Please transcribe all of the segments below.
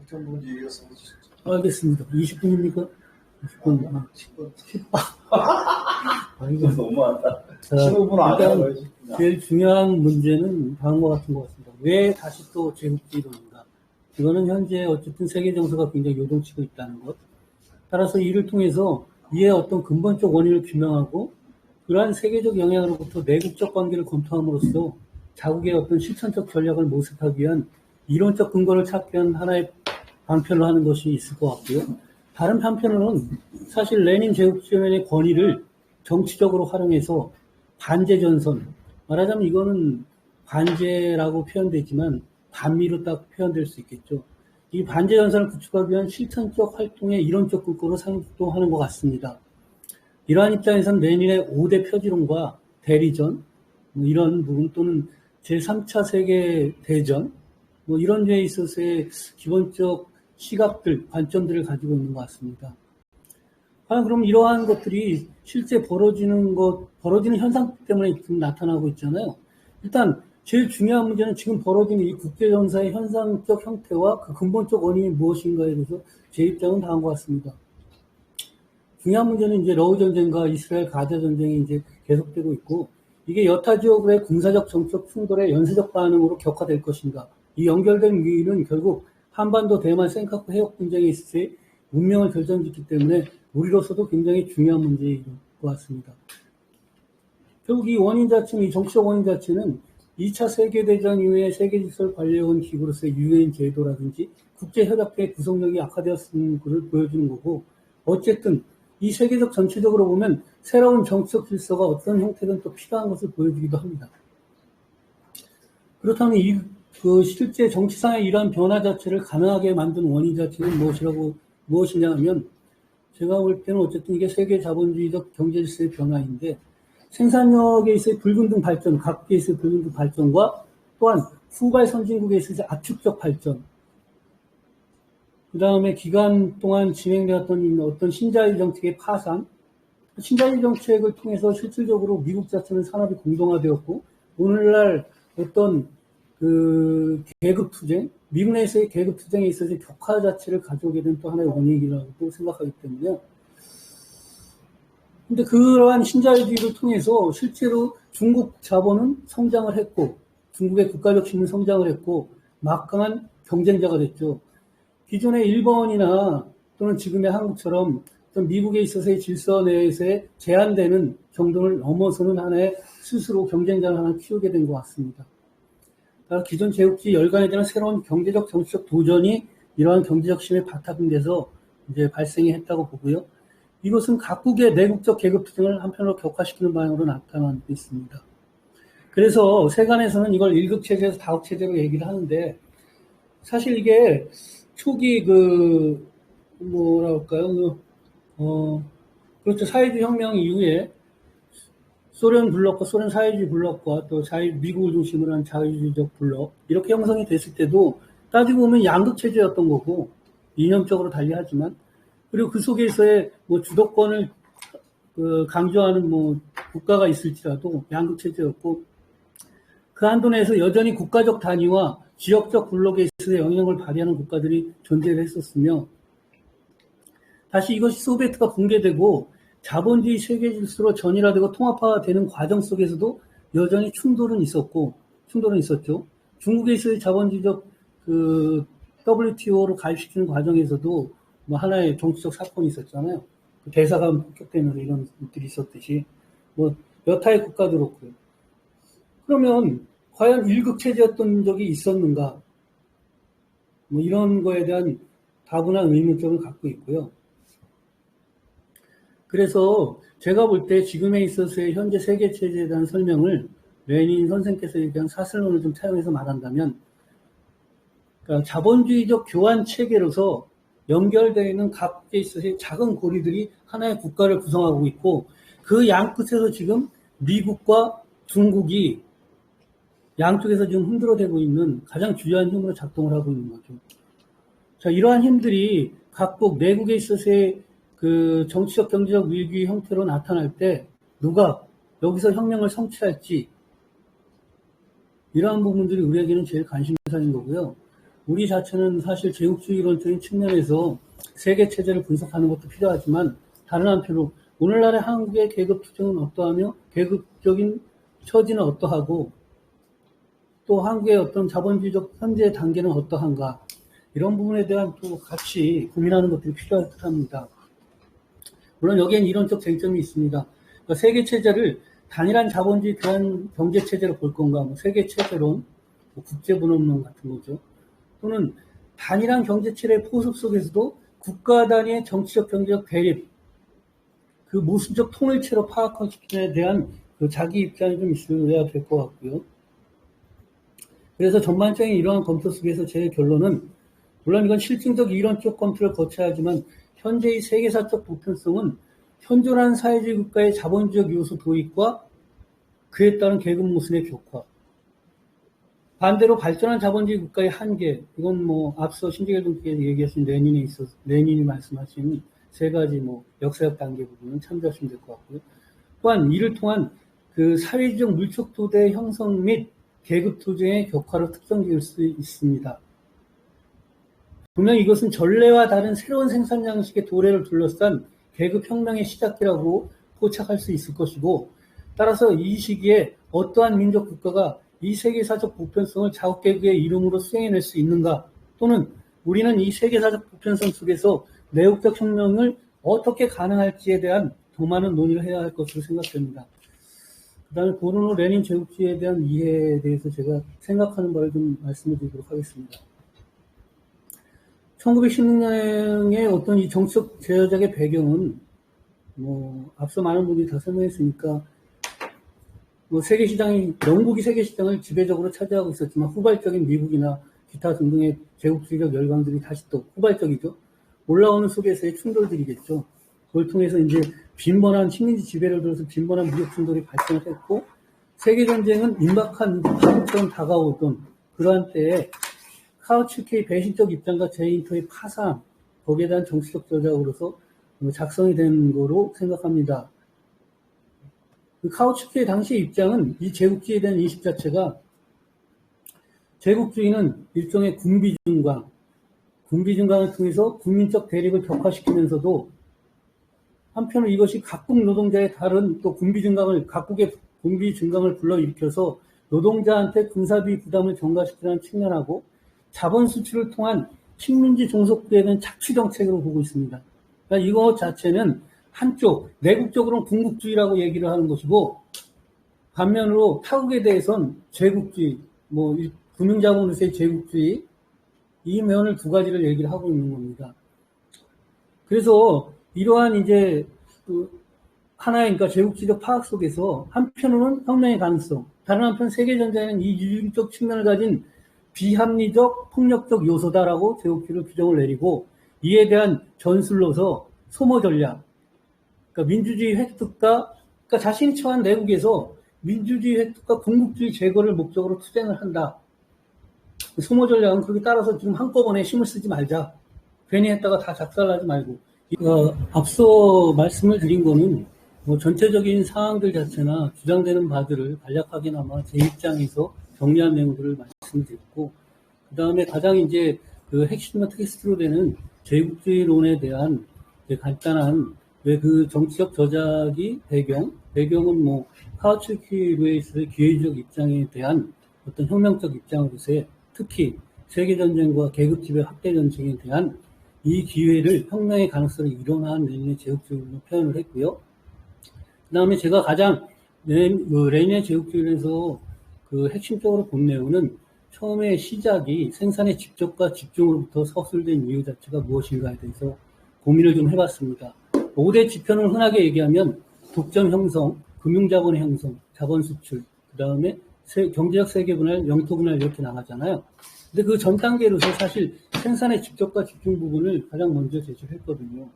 어떤 부분인지 이어서 해주시죠. 알겠습니다. 20분입니까? 20분. 10분. 10분. 이거 너무하다. 자, 15분 안 일단 해요. 제일 중요한 문제는 다음과 같은 것 같습니다. 왜 다시 또 제국주의론인가? 이거는 현재 어쨌든 세계 정서가 굉장히 요동치고 있다는 것. 따라서 이를 통해서 이에 어떤 근본적 원인을 규명하고 그러한 세계적 영향으로부터 내국적 관계를 검토함으로써 자국의 어떤 실천적 전략을 모색하기 위한 이론적 근거를 찾기 위한 하나의 방편을 하는 것이 있을 것 같고요. 다른 한편으로는 사실 레닌 제국주의론의 권위를 정치적으로 활용해서 반제전선, 말하자면 이거는 반제라고 표현되지만 반미로 딱 표현될 수 있겠죠. 이 반제전선을 구축하기 위한 실천적 활동의 이론적 근거로 상동하는 것 같습니다. 이러한 입장에서는 레닌의 5대 표지론과 대리전, 이런 부분 또는 제3차 세계대전, 이런 데에 있어서의 기본적 시각들, 관점들을 가지고 있는 것 같습니다. 그럼 이러한 것들이 실제 벌어지는 현상 때문에 지금 나타나고 있잖아요. 일단 제일 중요한 문제는 지금 벌어지는 이 국제정사의 현상적 형태와 그 근본적 원인이 무엇인가에 대해서 제 입장은 다음 것 같습니다. 중요한 문제는 이제 러우 전쟁과 이스라엘 가자 전쟁이 이제 계속되고 있고, 이게 여타 지역의 군사적 정적 충돌의 연쇄적 반응으로 격화될 것인가. 이 연결된 위기는 결국 한반도 대만 센카쿠 해역 분쟁에 있을 때 운명을 결정짓기 때문에 우리로서도 굉장히 중요한 문제인 것 같습니다. 결국 이 원인 자체는, 이 정치적 원인 자체는 2차 세계대전 이후에 세계질서를 관리해온 기구로서의 유엔 제도라든지 국제협약회의 구성력이 악화되었음을 보여주는 거고, 어쨌든 이 세계적 전체적으로 보면 새로운 정치적 질서가 어떤 형태든 또 필요한 것을 보여주기도 합니다. 그렇다면 실제 정치상의 이러한 변화 자체를 가능하게 만든 원인 자체는 무엇이냐 하면, 제가 볼 때는 어쨌든 이게 세계 자본주의적 경제 질서의 변화인데, 생산력에 있어의 불균등 발전, 각계에 있어의 불균등 발전과 또한 후발 선진국에 있어의 압축적 발전, 그 다음에 기간 동안 진행되었던 어떤 신자유주의 정책의 파산, 신자유주의 정책을 통해서 실질적으로 미국 자체는 산업이 공동화되었고, 오늘날 어떤 계급투쟁, 미국 내에서의 계급투쟁에 있어서 격화 자체를 가져오게 된 또 하나의 원인이라고 생각하기 때문에, 근데 그러한 신자유주의를 통해서 실제로 중국 자본은 성장을 했고, 중국의 국가적 힘은 성장을 했고, 막강한 경쟁자가 됐죠. 기존의 일본이나 또는 지금의 한국처럼 미국에 있어서의 질서 내에서의 제한되는 정도를 넘어서는 하나의 스스로 경쟁자를 하나 키우게 된 것 같습니다. 기존 제국주의 열강에 대한 새로운 경제적 정치적 도전이 이러한 경제적 힘에 바탕이 돼서 이제 발생이 했다고 보고요. 이것은 각국의 내국적 계급 투쟁을 한편으로 격화시키는 방향으로 나타나고 있습니다. 그래서 세간에서는 이걸 1급 체제에서 다급 체제로 얘기를 하는데, 사실 이게 초기 그렇죠. 사회주의 혁명 이후에 소련 블록과 소련 사회주의 블록과 또 미국을 중심으로 한 자유주의적 블록, 이렇게 형성이 됐을 때도 따지고 보면 양극 체제였던 거고, 이념적으로 달리하지만, 그리고 그 속에서의 주도권을 강조하는 국가가 있을지라도 양극 체제였고, 그 한도 내에서 여전히 국가적 단위와 지역적 블록에 있어서 영향을 발휘하는 국가들이 존재를 했었으며, 다시 이것이 소비에트가 붕괴되고 자본주의 세계 질서로 전이화되고 통합화되는 과정 속에서도 여전히 충돌은 있었죠. 중국에 있어의 자본주의적 WTO로 가입시키는 과정에서도 하나의 정치적 사건이 있었잖아요. 대사관 폭격되면서 이런 것들이 있었듯이 여타의 국가도 그렇고요. 그러면 과연 1급 체제였던 적이 있었는가? 이런 거에 대한 다분한 의문점을 갖고 있고요. 그래서 제가 볼 때 지금에 있어서의 현재 세계 체제에 대한 설명을 레닌 선생께서 얘기한 사슬론을 좀 차용해서 말한다면, 그러니까 자본주의적 교환 체계로서 연결되어 있는 각국에 있어서의 작은 고리들이 하나의 국가를 구성하고 있고, 그 양 끝에서 지금 미국과 중국이 양쪽에서 지금 흔들어대고 있는 가장 주요한 힘으로 작동을 하고 있는 거죠. 자, 이러한 힘들이 각국 내국에 있어서의 정치적 경제적 위기 형태로 나타날 때 누가 여기서 혁명을 성취할지, 이러한 부분들이 우리에게는 제일 관심사인 거고요. 우리 자체는 사실 제국주의론적인 측면에서 세계 체제를 분석하는 것도 필요하지만 다른 한편으로 오늘날의 한국의 계급 투쟁은 어떠하며 계급적인 처지는 어떠하고 또 한국의 어떤 자본주의적 현재 단계는 어떠한가 이런 부분에 대한 또 같이 고민하는 것들이 필요할 듯합니다. 물론 여기엔 이론적 쟁점이 있습니다. 그러니까 세계 체제를 단일한 자본주의 대한 경제 체제로 볼 건가, 뭐 세계 체제론, 뭐 국제분업론 같은 거죠. 또는 단일한 경제 체제의 포섭 속에서도 국가 단위의 정치적 경제적 대립, 그 모순적 통일체로 파악하기에 대한 그 자기 입장이 좀 있어야 될 것 같고요. 그래서 전반적인 이러한 검토 속에서 제 결론은 물론 이건 실증적 이론적 검토를 거쳐야 하지만 현재의 세계사적 보편성은 현존한 사회주의 국가의 자본주의적 요소 도입과 그에 따른 계급 모순의 격화, 반대로 발전한 자본주의 국가의 한계, 이건 뭐 앞서 신재결 동께서 얘기하신 레닌이 말씀하신 세 가지 뭐 역사적 단계 부분은 참조하시면 될 것 같고요. 또한 이를 통한 그 사회주의적 물척도대 형성 및 계급 투쟁의 격화로 특정지을 수 있습니다. 분명히 이것은 전례와 다른 새로운 생산 양식의 도래를 둘러싼 계급 혁명의 시작이라고 포착할 수 있을 것이고, 따라서 이 시기에 어떠한 민족 국가가 이 세계사적 보편성을 자국계급의 이름으로 수행해낼 수 있는가, 또는 우리는 이 세계사적 보편성 속에서 내국적 혁명을 어떻게 가능할지에 대한 더 많은 논의를 해야 할 것으로 생각됩니다. 그 다음에 보르노 레닌 제국주의에 대한 이해에 대해서 제가 생각하는 바를 좀 말씀을 드리도록 하겠습니다. 1916년의 어떤 이 정치적 제어작의 배경은 뭐 앞서 많은 분들이 다 설명했으니까 뭐 세계시장이 영국이 세계시장을 지배적으로 차지하고 있었지만 후발적인 미국이나 기타 등등의 제국주의적 열강들이 다시 또 후발적이죠. 올라오는 속에서의 충돌들이겠죠. 그걸 통해서 이제 빈번한 식민지 지배를 들어서 빈번한 무력 충돌이 발생을 했고 세계전쟁은 임박한 파국처럼 다가오던 그러한 때에 카우츠키의 배신적 입장과 제인토의 파상, 거기에 대한 정치적 저작으로서 작성이 된 거로 생각합니다. 그 카우츠키의 당시의 입장은 이 제국주의에 대한 인식 자체가 제국주의는 일종의 군비 증강을 통해서 국민적 대립을 격화시키면서도 한편으로 이것이 각국 노동자의 다른 또 각국의 군비 증강을 불러일으켜서 노동자한테 군사비 부담을 전가시키는 측면하고 자본 수출을 통한 식민지 종속부에 대한 착취 정책으로 보고 있습니다. 그러니까 이것 자체는 한쪽 내국적으로는 군국주의라고 얘기를 하는 것이고 반면으로 타국에 대해서는 제국주의, 뭐 금융자본으로서의 제국주의 이 면을 두 가지를 얘기를 하고 있는 겁니다. 그래서 이러한 이제 하나의 그러니까 제국주의적 파악 속에서 한편으로는 혁명의 가능성, 다른 한편 세계전쟁에는 이 유기적 측면을 가진 비합리적 폭력적 요소다라고 제국주의를 규정을 내리고 이에 대한 전술로서 소모 전략, 그러니까 민주주의 획득과 그러니까 자신이 처한 내국에서 민주주의 획득과 군국주의 제거를 목적으로 투쟁을 한다. 소모 전략은 그렇게 따라서 지금 한꺼번에 힘을 쓰지 말자. 괜히 했다가 다 작살나지 말고. 앞서 말씀을 드린 거는 뭐 전체적인 사항들 자체나 주장되는 바들을 간략하게나마 제 입장에서 정리한 내용들을 말씀드렸고, 그 다음에 가장 이제 그 핵심과 텍스트로 되는 제국주의론에 대한 간단한 왜 그 정치적 저작이 배경은 뭐 카우츠키로에 있어서의 기회주의적 입장에 대한 어떤 혁명적 입장으로서의 특히 세계전쟁과 계급지배 확대전쟁에 대한 이 기회를 혁명의 가능성을 일어난 레닌의 제국주의로 표현을 했고요. 그 다음에 제가 가장 레닌의 제국주의에서 그 핵심적으로 본 내용은 처음에 시작이 생산의 직접과 집중으로부터 서술된 이유 자체가 무엇인가에 대해서 고민을 좀 해봤습니다. 5대 지표는 흔하게 얘기하면 독점 형성, 금융자본의 형성, 자본 수출, 그 다음에 경제적 세계분할, 영토분할 이렇게 나가잖아요. 근데 그 전 단계로서 사실 생산의 직접과 집중 부분을 가장 먼저 제시를 했거든요.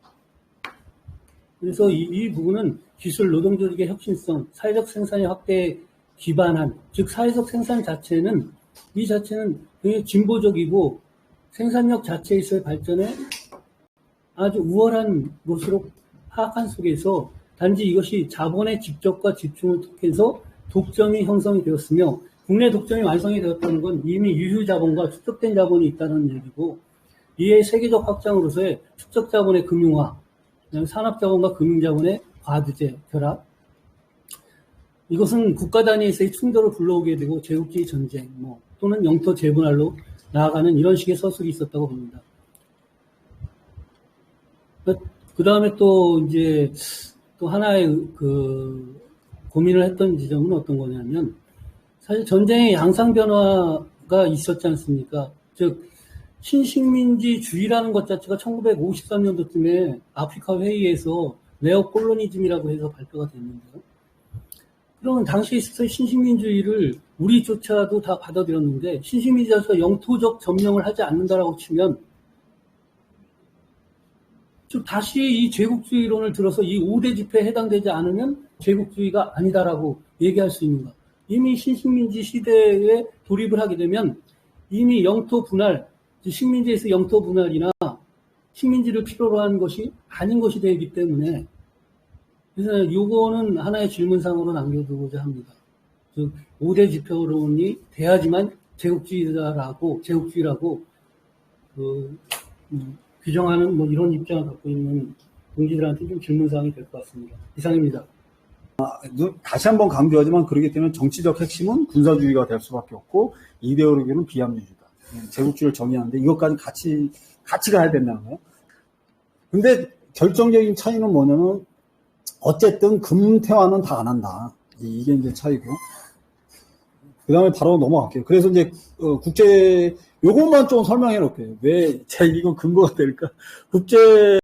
그래서 이 부분은 기술 노동 조직의 혁신성, 사회적 생산의 확대에 기반한, 즉 사회적 생산 자체는 굉장히 진보적이고 생산력 자체에서의 발전에 아주 우월한 것으로 파악한 속에서 단지 이것이 자본의 직접과 집중을 통해서 독점이 형성이 되었으며 국내 독점이 완성이 되었다는 건 이미 유휴 자본과 축적된 자본이 있다는 얘기고, 이에 세계적 확장으로서의 축적 자본의 금융화, 그다음에 산업 자본과 금융 자본의 과두제 결합, 이것은 국가 단위에서의 충돌을 불러오게 되고 제국주의 전쟁, 또는 영토 재분할로 나아가는 이런 식의 서술이 있었다고 봅니다. 그 다음에 또 이제 또 하나의 고민을 했던 지점은 어떤 거냐면, 사실 전쟁의 양상 변화가 있었지 않습니까? 즉 신식민지주의라는 것 자체가 1953년도쯤에 아프리카 회의에서 네오 콜로니즘이라고 해서 발표가 됐는데요. 그러면 당시에 있어서 신식민주의를 우리조차도 다 받아들였는데, 신식민주의에서 영토적 점령을 하지 않는다라고 치면 즉 다시 이 제국주의론을 들어서 이 5대 집회에 해당되지 않으면 제국주의가 아니다라고 얘기할 수 있는가. 이미 신식민지 시대에 돌입을 하게 되면 이미 영토 분할, 식민지에서 영토 분할이나 식민지를 필요로 하는 것이 아닌 것이 되기 때문에, 그래서 요거는 하나의 질문상으로 남겨두고자 합니다. 즉 5대 지표론이 돼야지만 제국주의라고 규정하는 이런 입장을 갖고 있는 동지들한테 좀 질문사항이 될 것 같습니다. 이상입니다. 다시 한번 강조하지만 그렇기 때문에 정치적 핵심은 군사주의가 될 수밖에 없고 이데올로기는 비합리주의다. 제국주의를 정의하는데 이것까지 같이 가야 된다는 거예요. 근데 결정적인 차이는 뭐냐면 어쨌든 금태화는 다 안 한다. 이게 이제 차이고. 그 다음에 바로 넘어갈게요. 그래서 이제 요것만 좀 설명해 놓을게요. 왜 이건 근거가 될까? 국제